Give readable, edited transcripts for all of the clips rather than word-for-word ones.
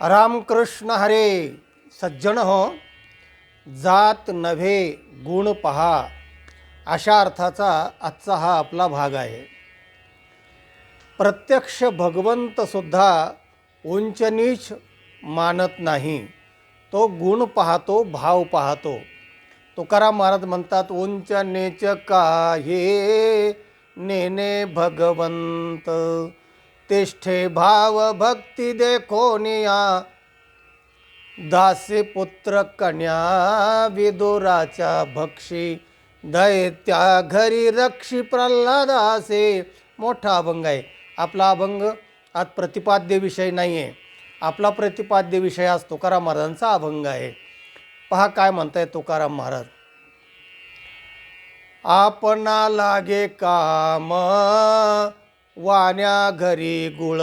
रामकृष्ण हरे. सज्जन हो, जात नव्हे गुण पहा, अशा अर्थाचा आजचा हा आपला भाग आहे. प्रत्यक्ष भगवंतसुद्धा उंच नीच मानत नाही, तो गुण पाहतो, भाव पाहतो. तुकाराम महाराज म्हणतात, उंच नीच काहे नेने भगवंत, तिष्ठे भाव भक्ती देखोनिया, दासी पुत्र कन्या विदुराच्या भक्षी, दैत्या घरी रक्षी प्रल्हादासे. मोठा अभंग आहे आपला. अभंग आज प्रतिपाद्य विषय नाही आहे, आपला प्रतिपाद्य विषय आज तुकाराम महाराजांचा अभंग आहे. पहा काय म्हणताय तुकाराम महाराज. आपणा लागे काम वाण्या घरी गुळ.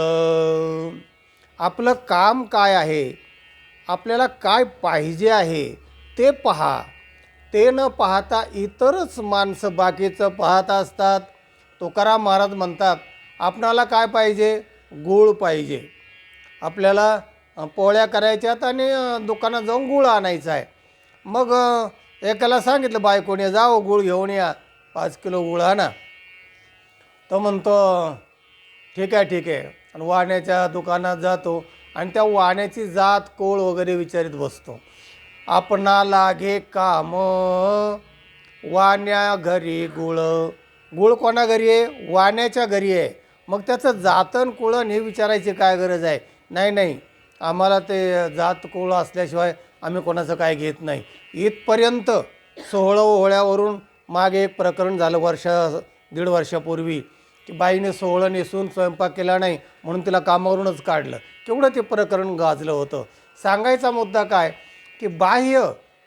आपलं काम काय आहे, आपल्याला काय पाहिजे आहे ते पहा. ते न पाहता इतरच माणसं बाकीचं पाहत असतात. तुकाराम महाराज म्हणतात, आपणाला काय पाहिजे? गूळ पाहिजे. आपल्याला पोळ्या करायच्यात आणि दुकानात जाऊन गूळ आणायचा आहे. मग एकाला सांगितलं बायकोने, जाओ गूळ घेऊन या, 5 किलो गूळ आणा. तो म्हणतो ठीक आहे. आणि वाण्याच्या दुकानात जातो आणि त्या वाण्याची जात कोळ वगैरे विचारित बसतो. आपणा लागे काम वाण्या घरी गुळ. गुळ कोणा घरी आहे? वाण्याच्या घरी आहे. मग त्याचं जातन कुळण हे विचारायची काय गरज आहे? नाही, आम्हाला ते जात कुळ असल्याशिवाय आम्ही कोणाचं काय घेत नाही. इथपर्यंत 16 ओहळ्यावरून मागे एक प्रकरण झालं 1.5 वर्षापूर्वी, की बाईने 16 नेसून स्वयंपाक केला नाही म्हणून तिला कामावरूनच काढलं. केवढं ते प्रकरण गाजलं होतं. सांगायचा मुद्दा काय, की बाह्य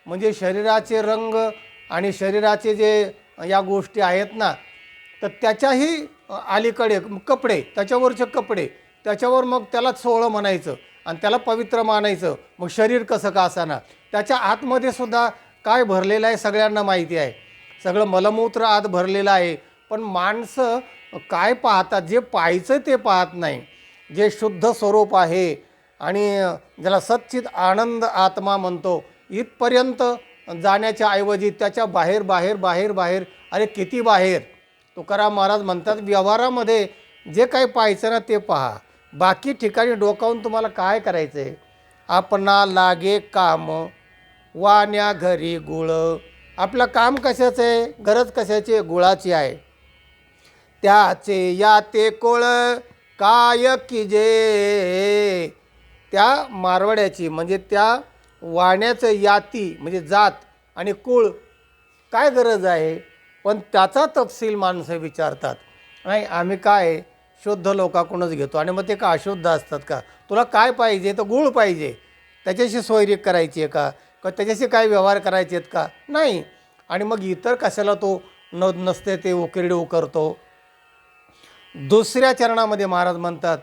म्हणजे शरीराचे रंग आणि शरीराचे जे या गोष्टी आहेत ना, तर त्याच्याही अलीकडे कपडे, त्याच्यावरचे कपडे, त्याच्यावर मग त्याला 16 म्हणायचं आणि त्याला पवित्र मानायचं. मग शरीर कसं का असाना, त्याच्या आतमध्ये सुद्धा काय भरलेलं आहे सगळ्यांना माहिती आहे. सगळं मलमूत्र आत भरलेलं आहे. पण माणसं काय पाहतात? जे पाहायचं ते पाहत नाही. जे शुद्ध स्वरूप आहे आणि ज्याला सच्चित आनंद आत्मा म्हणतो, इथपर्यंत जाण्याच्या ऐवजी त्याच्या बाहेर अरे किती बाहेर. तुकाराम महाराज म्हणतात, व्यवहारामध्ये जे काही पाहायचं ना ते पहा, बाकी ठिकाणी डोकावून तुम्हाला काय करायचं आहे? आपणा लागे काम वाण्या घरी गुळ. आपलं काम कशाचं आहे? गरज कशाची आहे? गुळाची आहे. त्याचे या ते कोळ काय किजे. त्या मारवाड्याची म्हणजे त्या वाण्याचं याती म्हणजे जात आणि कुळ काय गरज आहे? पण त्याचा तपशील माणसं विचारतात. नाही, आम्ही काय शुद्ध लोकांकडूनच घेतो. आणि मग ते का अशुद्ध असतात का? तुला काय पाहिजे? तर गूळ पाहिजे. त्याच्याशी सोयरीक करायची आहे का त्याच्याशी काय व्यवहार करायचे आहेत का? नाही. आणि मग इतर कशाला तो नसते ते उकिरडे उकरतो. दुसऱ्या चरणामध्ये महाराज म्हणतात,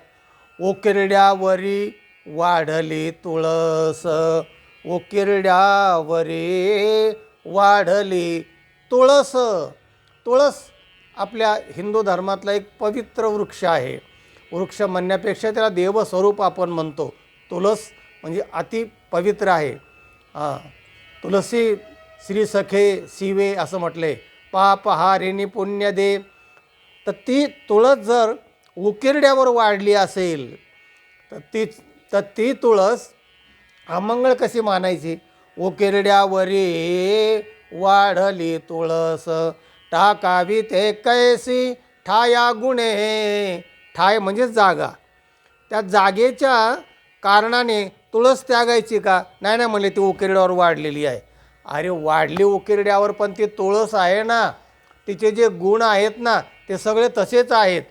उकिरड्यावरी वाढली तुळस. उकिरड्यावरी वाढली तुळस. तुळस आपल्या हिंदू धर्मातला एक पवित्र वृक्ष आहे. वृक्ष म्हणण्यापेक्षा त्याला देवस्वरूप आपण म्हणतो. तुळस म्हणजे अति पवित्र आहे. तुलसी श्री सखे शिवे असं म्हटले, पाप हारिणी पुण्य दे. तर ती तुळस जर उकिरड्यावर वाढली असेल तर ती तुळस अमंगळ कशी मानायची? उकिरड्यावरी वाढली तुळस, टाकावी ते कैसी ठाया गुणे. ठाय म्हणजे जागा. त्या जागेच्या कारणाने तुळस त्यागायची का? नाही म्हणले, ती उकिरड्यावर वाढलेली आहे. अरे वाढली उकिरड्यावर, पण ती तुळस आहे ना, तिचे जे गुण आहेत ना ते सगळे तसेच आहेत.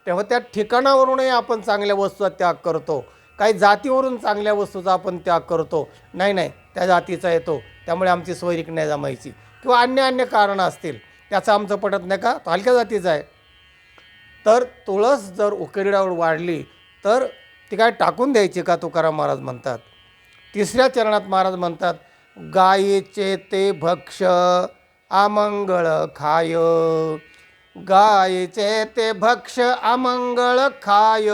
तेव्हा त्या ठिकाणावरूनही आपण चांगल्या वस्तूचा त्याग करतो. काही जातीवरून चांगल्या वस्तूचा आपण त्याग करतो. नाही, त्या जातीचा येतो त्यामुळे आमची सोयरीक नाही जमायची, किंवा अन्य कारणं असतील, त्याचं आमचं पटत नाही का, तो हलक्या जातीचा आहे. तर तुळस जर उकिरड्यावर वाढली तर ती काय टाकून द्यायची का? तुकाराम महाराज म्हणतात. तिसऱ्या चरणात महाराज म्हणतात, गायीचे ते भक्ष अमंगळ खाय. गायीचे ते भक्ष अमंगळ खाय.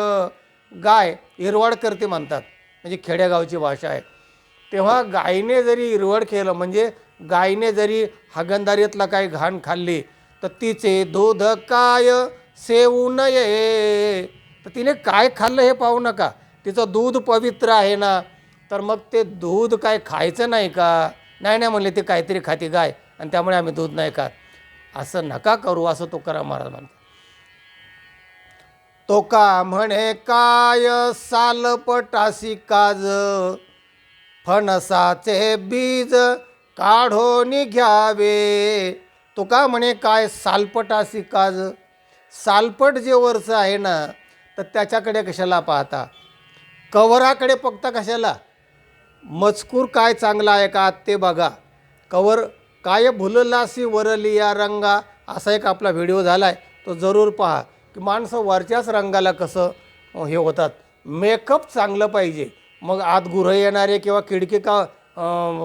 गाय इरवाड करते म्हणतात. म्हणजे खेडेगावची भाषा आहे. तेव्हा गायीने जरी इरवड केलं, म्हणजे गायीने जरी हागंदारीतला काही घाण खाल्ली, तर तिचे दूध काय सेवू नये. तर तिने काय खाल्लं हे पाहू नका, तिचं दूध पवित्र आहे ना, तर मग ते दूध काय खायचं नाही का? नाही नाही म्हणले, ते काहीतरी खाती गाय आणि त्यामुळे आम्ही दूध नाही खात. असं नका करू, असं तुकाराम महाराज म्हणतात. तो का म्हणे काय सालपटासी काज, फणसाचे बीज काढून घ्यावे. तो का म्हणे काय सालपटासी काज. सालपट जे वरचं आहे ना, तर त्याच्याकडे कशाला पाहता, कवराकडे बघता कशाला? मजकूर काय चांगला आहे का ते बघा. कवर काय भुललासी वरलिया रंगा, असा एक आपला व्हिडिओ झाला आहे, तो जरूर पहा, की माणसं वरच्याच रंगाला कसं हे होतात. मेकअप चांगलं पाहिजे, मग आत गुरं येणारे किंवा खिडकी का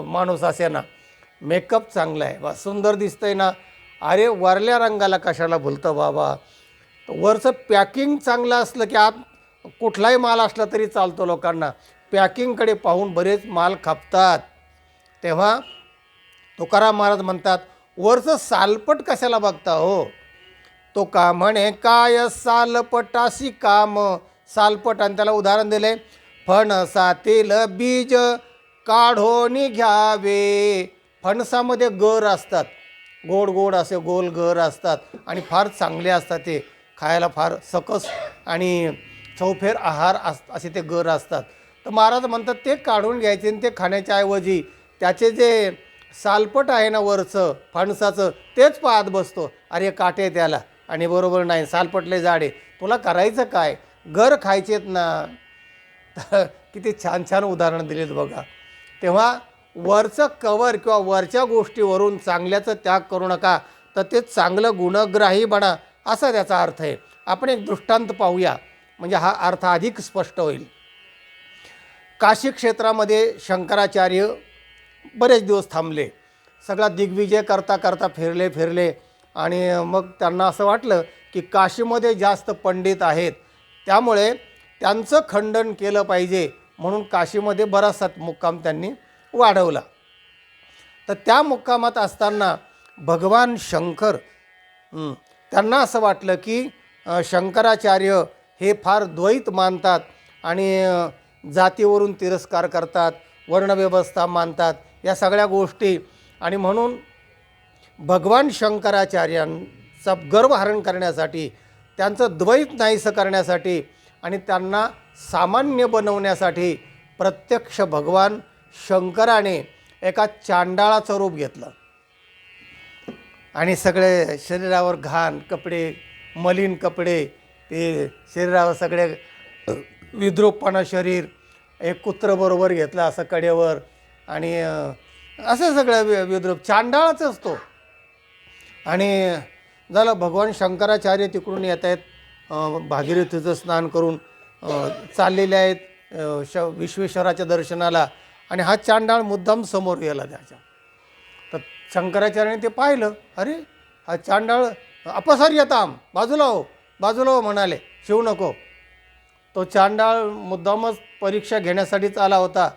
माणूस असे ना, मेकअप चांगला आहे बा, सुंदर दिसतंय ना. अरे वरल्या रंगाला कशाला भुलतं बाबा. वरचं पॅकिंग चांगलं असलं की आत कुठलाही माल असला तरी चालतो. लोकांना पॅकिंगकडे पाहून बरेच माल खापतात. तेव्हा तुकाराम महाराज म्हणतात, वरचं सालपट कशाला बघता हो. तो का म्हणे काय सालपटाशी काम. सालपट, आणि त्याला उदाहरण दिले, फणसातील बीज काढून घ्यावे. फणसामध्ये गर असतात, गोड गोड असे गोल गर असतात आणि फार चांगले असतात. ते खायला फार सकस आणि चौफेर आहार असे ते गर असतात. तर महाराज म्हणतात ते काढून घ्यायचे आणि ते खाण्याच्या ऐवजी त्याचे जे सालपट आहे ना वरचं फणसाचं, तेच पाहत बसतो. अरे काटे त्याला, आणि बरोबर नाही, सालपटले जाडे, तुला करायचं काय, गर खायचेत ना. किती छान छान उदाहरण दिलेत बघा. तेव्हा वरचं कवर किंवा वरच्या गोष्टीवरून चांगल्याचं त्याग करू नका, तर ते चांगलं गुणग्राही बना, असा त्याचा अर्थ आहे. आपण एक दृष्टांत पाहूया, म्हणजे हा अर्थ अधिक स्पष्ट होईल. काशी क्षेत्रामध्ये शंकराचार्य बरेच दिवस थांबले. सगळा दिग्विजय करता करता फिरले आणि मग त्यांना असं वाटलं की काशीमध्ये जास्त पंडित आहेत, त्यामुळे त्यांचं खंडन केलं पाहिजे, म्हणून काशीमध्ये बराचसा मुक्काम त्यांनी वाढवला. तर त्या मुक्कामात असताना भगवान शंकर, त्यांना असं वाटलं की शंकराचार्य हे फार द्वैत मानतात आणि जातीवरून तिरस्कार करतात, वर्णव्यवस्था मानतात, या सगळ्या गोष्टी, आणि म्हणून भगवान शंकराचार्यांचा गर्वहरण करण्यासाठी, त्यांचं द्वैत नाहीसं करण्यासाठी आणि त्यांना सामान्य बनवण्यासाठी प्रत्यक्ष भगवान शंकराने एका चांडाळाचं रूप घेतलं आणि सगळे शरीरावर घाण कपडे, मलिन कपडे, ते शरीरावर सगळे विद्रूपपणा शरीर, एक कुत्रबरोबर घेतलं असं कडेवर, आणि असं सगळं विद्रूप चांडाळाच असतो. आणि झालं, भगवान शंकराचार्य तिकडून येत आहेत, भागीरथीचं स्नान करून चाललेले आहेत विश्वेश्वराच्या दर्शनाला, आणि हा चांडाळ मुद्दाम समोर गेला त्याच्या. तर शंकराचार्याने ते पाहिलं, अरे हा चांडाळ अपसार्यताम, बाजूला हो बाजूला हो म्हणाले, शिवू नको. तो चांडाळ मुद्दामच परीक्षा घेण्यासाठीच आला होता.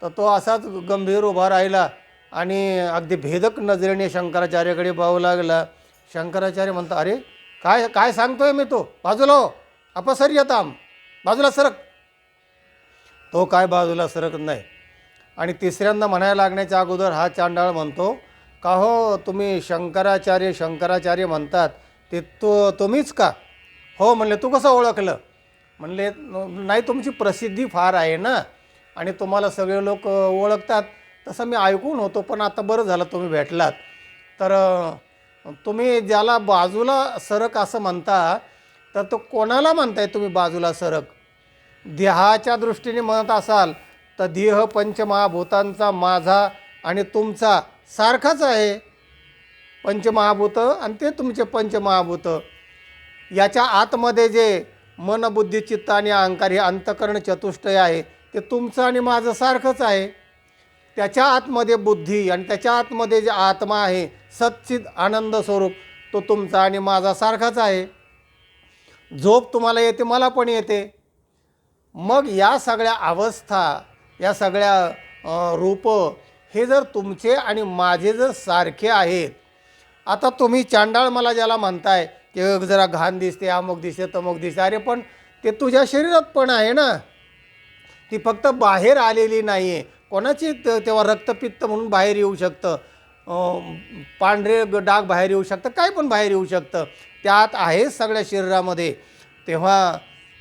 तर तो असाच गंभीर उभा राहिला आणि अगदी भेदक नजरेने शंकराचार्याकडे पाहू लागला. शंकराचार्य म्हणता, अरे काय काय सांगतोय मी, तो बाजूला हो, अपसर्यताम, बाजूला सरक. तो काय बाजूला सरकत नाही, आणि तिसऱ्यांदा म्हणायला लागण्याच्या अगोदर हा चांडाळ म्हणतो, का हो तुम्ही शंकराचार्य म्हणतात ते तुम्हीच का? हो म्हणले, तू कसं ओळखलं? म्हणले, नाही तुमची प्रसिद्धी फार आहे ना, आणि तुम्हाला सगळे लोक ओळखतात, तसं मी ऐकून होतो, पण आता बरं झालं तुम्ही भेटलात. तर तुम्ही ज्याला बाजूला सरक असं म्हणता, तर तो कोणाला म्हणताय तुम्ही बाजूला सरक? देहाच्या दृष्टीने म्हणत असाल तर देह पंचमहाभूतांचा माझा आणि तुमचा सारखाच आहे. पंचमहाभूत आणि ते तुमचे पंचमहाभूत, याच्या आतमध्ये जे मन बुद्धी चित्त आणि अहंकार हे अंतःकरण चतुष्टय आहे, ते तुमचं आणि माझं सारखंच आहे. त्याच्या आतमध्ये बुद्धी आणि त्याच्या आतमध्ये जे आत्मा आहे सच्चिद आनंद स्वरूप, तो तुमचा आणि माझा सारखाच आहे. झोप तुम्हाला येते, मला पण येते. मग या सगळ्या अवस्था, या सगळ्या रूप हे जर तुमचे आणि माझे जर सारखे आहेत, आता तुम्ही चांडाळ मला ज्याला म्हणताय की जरा घाण दिसते, अमुक दिसते, तमुक दिसते, अरे पण ते तुझ्या शरीरात पण आहे ना, ती फक्त बाहेर आलेली नाही आहे. कोणाची तेव्हा रक्तपित्त म्हणून बाहेर येऊ शकतं, पांढरे डाग बाहेर येऊ शकतं, काय पण बाहेर येऊ शकतं, त्यात आहे सगळ्या शरीरामध्ये. तेव्हा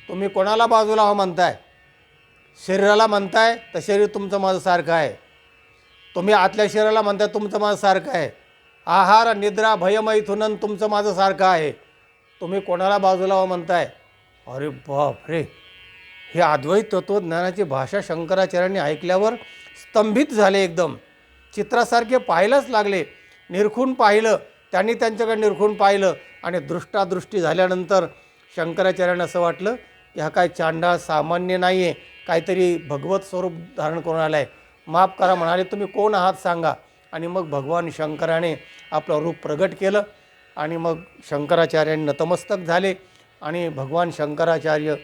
तुम्ही कोणाला बाजूला हो म्हणताय? शरीराला म्हणताय तर शरीर तुमचं माझं सारखं आहे. तुम्ही आतल्या शरीराला म्हणताय तुमचं माझं सारखं आहे. आहार, निद्रा, भयमैथुनन तुमचं माझं सारखं आहे. तुम्ही कोणाला बाजूला हो म्हणताय? अरे बाप रे, हे अद्वैत तत्त्वज्ञानाची भाषा शंकराचार्यांनी ऐकल्यावर स्तंभित झाले, एकदम चित्रासारखे पाहायलाच लागले. निरखून पाहिलं त्यांनी, त्यांच्याकडे निरखून पाहिलं आणि दृष्टादृष्टी झाल्यानंतर शंकराचार्यांना असं वाटलं की हा काय चांडाळ सामान्य नाही आहे, काहीतरी भगवत स्वरूप धारण करून आला आहे. माफ करा म्हणाले, तुम्ही कोण आहात सांगा. आणि मग भगवान शंकराने आपलं रूप प्रगट केलं आणि मग शंकराचार्यांनी नतमस्तक झाले. आणि भगवान शंकराचार्य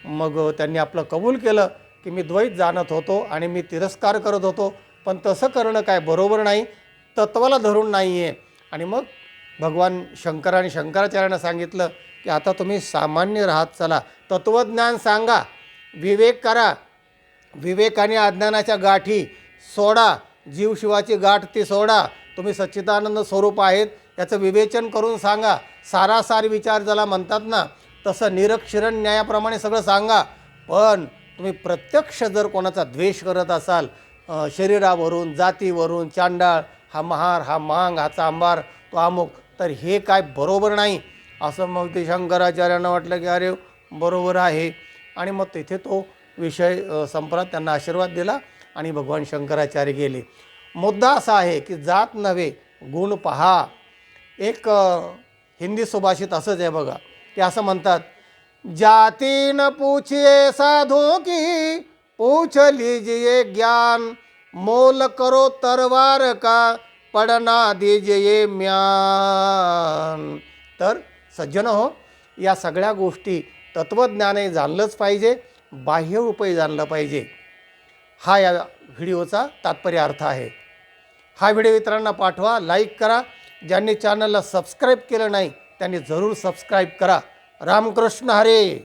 मग त्यांनी आपलं कबूल केलं की मी द्वैत जाणत होतो आणि मी तिरस्कार करत होतो, पण तसं करणं काय बरोबर नाही, तत्वाला धरून नाही आहे. आणि मग भगवान शंकराने शंकराचार्यांना सांगितलं की आता तुम्ही सामान्य राहात, चला तत्त्वज्ञान सांगा, विवेक करा, विवेकाने अज्ञानाच्या गाठी सोडा, जीवशिवाची गाठ ती सोडा, तुम्ही सच्चिदानंद स्वरूप आहेत याचं विवेचन करून सांगा. सारासार विचार ज्याला म्हणतात ना, तसं निरक्षरण न्यायाप्रमाणे सगळं सांगा. पण तुम्ही प्रत्यक्ष जर कोणाचा द्वेष करत असाल, शरीरावरून, जातीवरून, चांडाळ, हा महार, हा मांग, हा चांबार, तो अमुक, तर हे काय बरोबर नाही. असं मग ते शंकराचार्यांना वाटलं की अरे बरोबर आहे. आणि मग तिथे तो विषय संपला, त्यांना आशीर्वाद दिला आणि भगवान शंकराचार्य गेले. मुद्दा असा आहे की जात नव्हे गुण पहा. एक हिंदी सुभाषित असंच आहे बघा, की असं म्हणतात, जाती न पूछिए साधो की पूछ लीजिए ज्ञान, मोल करो तरवार का पडना दीजिए म्यान. तर सज्जन हो, या सगळ्या गोष्टी तत्त्वज्ञाने जाणलंच पाहिजे, बाह्य रूपही जाणलं पाहिजे. हा या व्हिडिओचा तात्पर्य अर्थ आहे. हा व्हिडिओ इतरांना पाठवा, लाईक करा. ज्यांनी चॅनलला सबस्क्राईब केलं नाही त्यांनी जरूर सबस्क्राईब करा. रामकृष्ण हरे.